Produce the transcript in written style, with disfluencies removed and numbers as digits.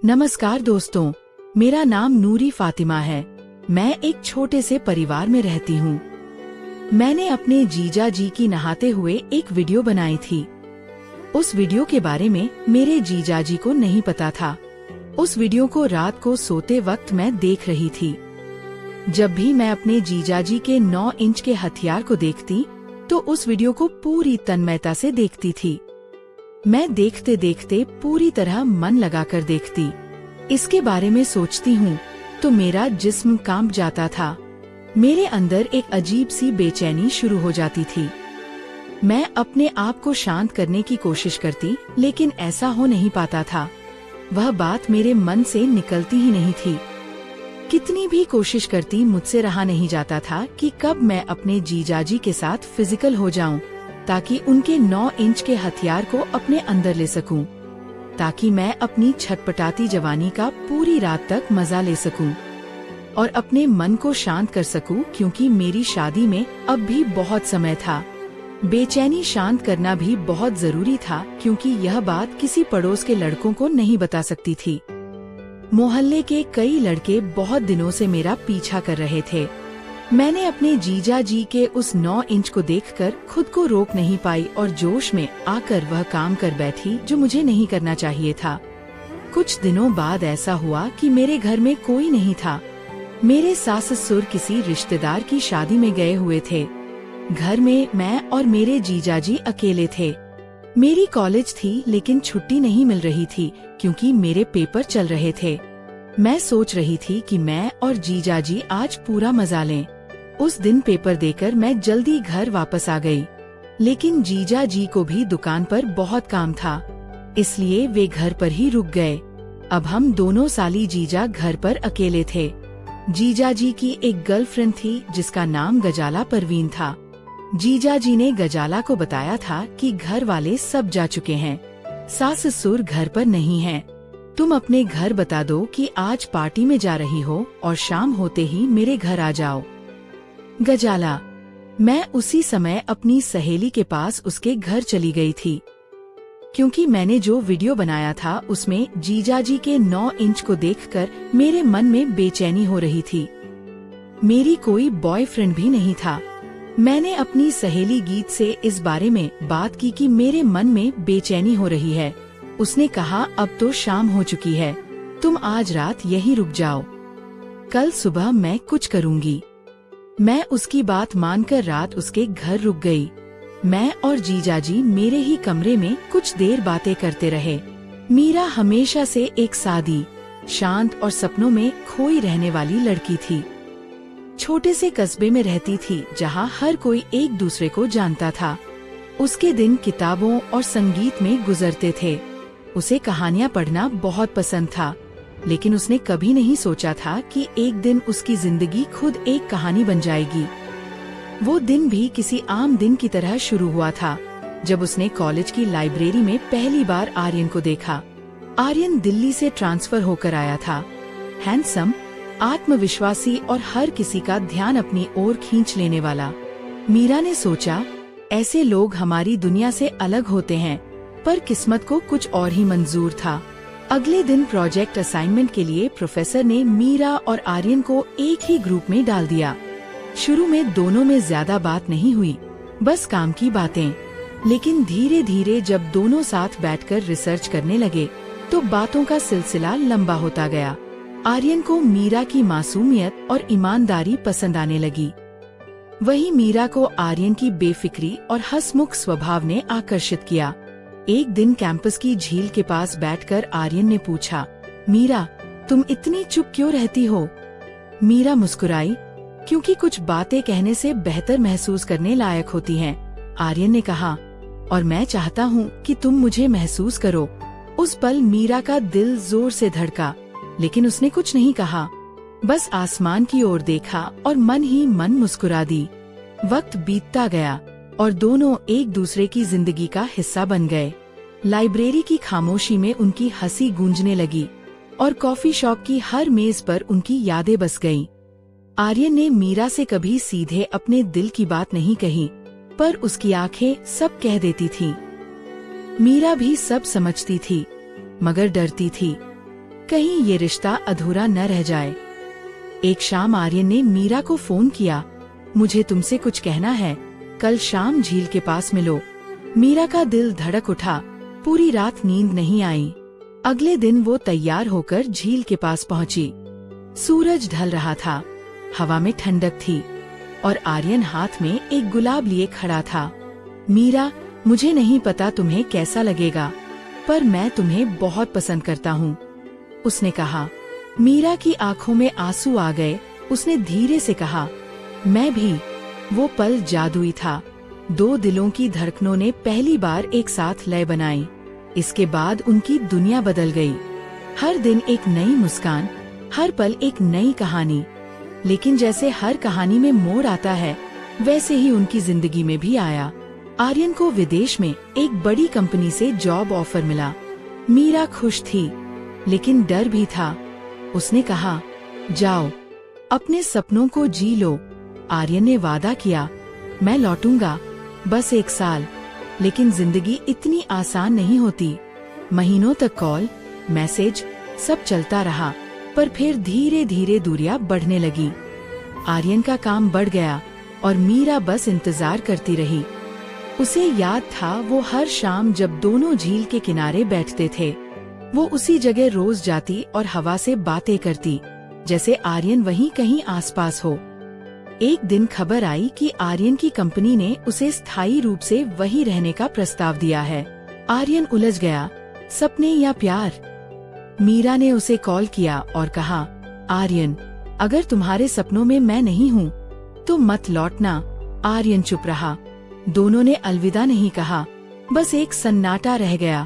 नमस्कार दोस्तों, मेरा नाम नूरी फातिमा है। मैं एक छोटे से परिवार में रहती हूँ। मैंने अपने जीजा जी की नहाते हुए एक वीडियो बनाई थी। उस वीडियो के बारे में मेरे जीजा जी को नहीं पता था। उस वीडियो को रात को सोते वक्त मैं देख रही थी। जब भी मैं अपने जीजा जी के 9 इंच के हथियार को देखती तो उस वीडियो को पूरी तन्मयता से देखती थी। मैं देखते देखते पूरी तरह मन लगाकर देखती। इसके बारे में सोचती हूँ तो मेरा जिस्म कांप जाता था। मेरे अंदर एक अजीब सी बेचैनी शुरू हो जाती थी। मैं अपने आप को शांत करने की कोशिश करती, लेकिन ऐसा हो नहीं पाता था। वह बात मेरे मन से निकलती ही नहीं थी। कितनी भी कोशिश करती, मुझसे रहा नहीं जाता था कि कब मैं अपने जीजाजी के साथ फिजिकल हो जाऊं, ताकि उनके 9 इंच के हथियार को अपने अंदर ले सकूं, ताकि मैं अपनी छटपटाती जवानी का पूरी रात तक मजा ले सकूं और अपने मन को शांत कर सकूं, क्योंकि मेरी शादी में अब भी बहुत समय था। बेचैनी शांत करना भी बहुत जरूरी था, क्योंकि यह बात किसी पड़ोस के लड़कों को नहीं बता सकती थी। मोहल्ले के कई लड़के बहुत दिनों से मेरा पीछा कर रहे थे। मैंने अपने जीजा जी के उस 9 इंच को देखकर खुद को रोक नहीं पाई और जोश में आकर वह काम कर बैठी जो मुझे नहीं करना चाहिए था। कुछ दिनों बाद ऐसा हुआ कि मेरे घर में कोई नहीं था। मेरे सास ससुर किसी रिश्तेदार की शादी में गए हुए थे। घर में मैं और मेरे जीजा जी अकेले थे। मेरी कॉलेज थी, लेकिन छुट्टी नहीं मिल रही थी क्योंकि मेरे पेपर चल रहे थे। मैं सोच रही थी कि मैं और जीजा जी आज पूरा मजा लें। उस दिन पेपर देकर मैं जल्दी घर वापस आ गई, लेकिन जीजा जी को भी दुकान पर बहुत काम था, इसलिए वे घर पर ही रुक गए। अब हम दोनों साली जीजा घर पर अकेले थे। जीजा जी की एक गर्लफ्रेंड थी जिसका नाम गजाला परवीन था। जीजा जी ने गजाला को बताया था कि घर वाले सब जा चुके हैं, सास ससुर घर पर नहीं हैं। तुम अपने घर बता दो कि आज पार्टी में जा रही हो और शाम होते ही मेरे घर आ जाओ। गजाला। मैं उसी समय अपनी सहेली के पास उसके घर चली गई थी, क्योंकि मैंने जो वीडियो बनाया था उसमें जीजा जी के 9 इंच को देखकर मेरे मन में बेचैनी हो रही थी। मेरी कोई बॉयफ्रेंड भी नहीं था। मैंने अपनी सहेली गीत से इस बारे में बात की कि मेरे मन में बेचैनी हो रही है। उसने कहा, अब तो शाम हो चुकी है, तुम आज रात यहीं रुक जाओ, कल सुबह मैं कुछ करूँगी। मैं उसकी बात मानकर रात उसके घर रुक गई। मैं और जीजाजी मेरे ही कमरे में कुछ देर बातें करते रहे। मीरा हमेशा से एक सादी, शांत और सपनों में खोई रहने वाली लड़की थी। छोटे से कस्बे में रहती थी जहाँ हर कोई एक दूसरे को जानता था। उसके दिन किताबों और संगीत में गुजरते थे। उसे कहानियाँ पढ़ना बहुत पसंद था, लेकिन उसने कभी नहीं सोचा था कि एक दिन उसकी जिंदगी खुद एक कहानी बन जाएगी। वो दिन भी किसी आम दिन की तरह शुरू हुआ था, जब उसने कॉलेज की लाइब्रेरी में पहली बार आर्यन को देखा। आर्यन दिल्ली से ट्रांसफर होकर आया था। हैंडसम, आत्मविश्वासी और हर किसी का ध्यान अपनी ओर खींच लेने वाला। मीरा ने सोचा, ऐसे लोग हमारी दुनिया से अलग होते हैं, पर किस्मत को कुछ और ही मंजूर था। अगले दिन प्रोजेक्ट असाइनमेंट के लिए प्रोफेसर ने मीरा और आर्यन को एक ही ग्रुप में डाल दिया। शुरू में दोनों में ज्यादा बात नहीं हुई, बस काम की बातें। लेकिन धीरे धीरे जब दोनों साथ बैठकर रिसर्च करने लगे तो बातों का सिलसिला लंबा होता गया। आर्यन को मीरा की मासूमियत और ईमानदारी पसंद आने लगी। वही मीरा को आर्यन की बेफिक्री और हंसमुख स्वभाव ने आकर्षित किया। एक दिन कैंपस की झील के पास बैठकर आर्यन ने पूछा, मीरा, तुम इतनी चुप क्यों रहती हो? मीरा मुस्कुराई, क्योंकि कुछ बातें कहने से बेहतर महसूस करने लायक होती हैं। आर्यन ने कहा, और मैं चाहता हूँ कि तुम मुझे महसूस करो। उस पल मीरा का दिल जोर से धड़का, लेकिन उसने कुछ नहीं कहा, बस आसमान की ओर देखा और मन ही मन मुस्कुरा दी। वक्त बीतता गया और दोनों एक दूसरे की जिंदगी का हिस्सा बन गए। लाइब्रेरी की खामोशी में उनकी हंसी गूंजने लगी और कॉफी शॉप की हर मेज पर उनकी यादें बस गईं। आर्यन ने मीरा से कभी सीधे अपने दिल की बात नहीं कही, पर उसकी आंखें सब कह देती थीं। मीरा भी सब समझती थी, मगर डरती थी। कहीं ये रिश्ता अधूरा न रह जाए। एक शाम आर्यन ने मीरा को फोन किया। मुझे तुमसे कुछ कहना है, कल शाम झील के पास मिलो। मीरा का दिल धड़क उठा। पूरी रात नींद नहीं आई। अगले दिन वो तैयार होकर झील के पास पहुंची। सूरज ढल रहा था, हवा में ठंडक थी और आर्यन हाथ में एक गुलाब लिए खड़ा था। मीरा, मुझे नहीं पता तुम्हें कैसा लगेगा, पर मैं तुम्हें बहुत पसंद करता हूँ, उसने कहा। मीरा की आंखों में आंसू आ गए। उसने धीरे से कहा, मैं भी। वो पल जादुई था। दो दिलों की धड़कनों ने पहली बार एक साथ लय बनाई। इसके बाद उनकी दुनिया बदल गई। हर दिन एक नई मुस्कान, हर पल एक नई कहानी। लेकिन जैसे हर कहानी में मोड़ आता है, वैसे ही उनकी जिंदगी में भी आया। आर्यन को विदेश में एक बड़ी कंपनी से जॉब ऑफर मिला। मीरा खुश थी, लेकिन डर भी था। उसने कहा, जाओ, अपने सपनों को जी लो। आर्यन ने वादा किया, मैं लौटूंगा, बस 1 साल। लेकिन जिंदगी इतनी आसान नहीं होती। महीनों तक कॉल, मैसेज सब चलता रहा, पर फिर धीरे धीरे दूरियां बढ़ने लगी। आर्यन का काम बढ़ गया और मीरा बस इंतजार करती रही। उसे याद था वो हर शाम जब दोनों झील के किनारे बैठते थे, वो उसी जगह रोज जाती और हवा से बातें करती, जैसे आर्यन वहीं कहीं आसपास हो। एक दिन खबर आई कि आर्यन की कंपनी ने उसे स्थायी रूप से वहीं रहने का प्रस्ताव दिया है। आर्यन उलझ गया, सपने या प्यार? मीरा ने उसे कॉल किया और कहा, आर्यन, अगर तुम्हारे सपनों में मैं नहीं हूँ तो मत लौटना। आर्यन चुप रहा। दोनों ने अलविदा नहीं कहा, बस एक सन्नाटा रह गया।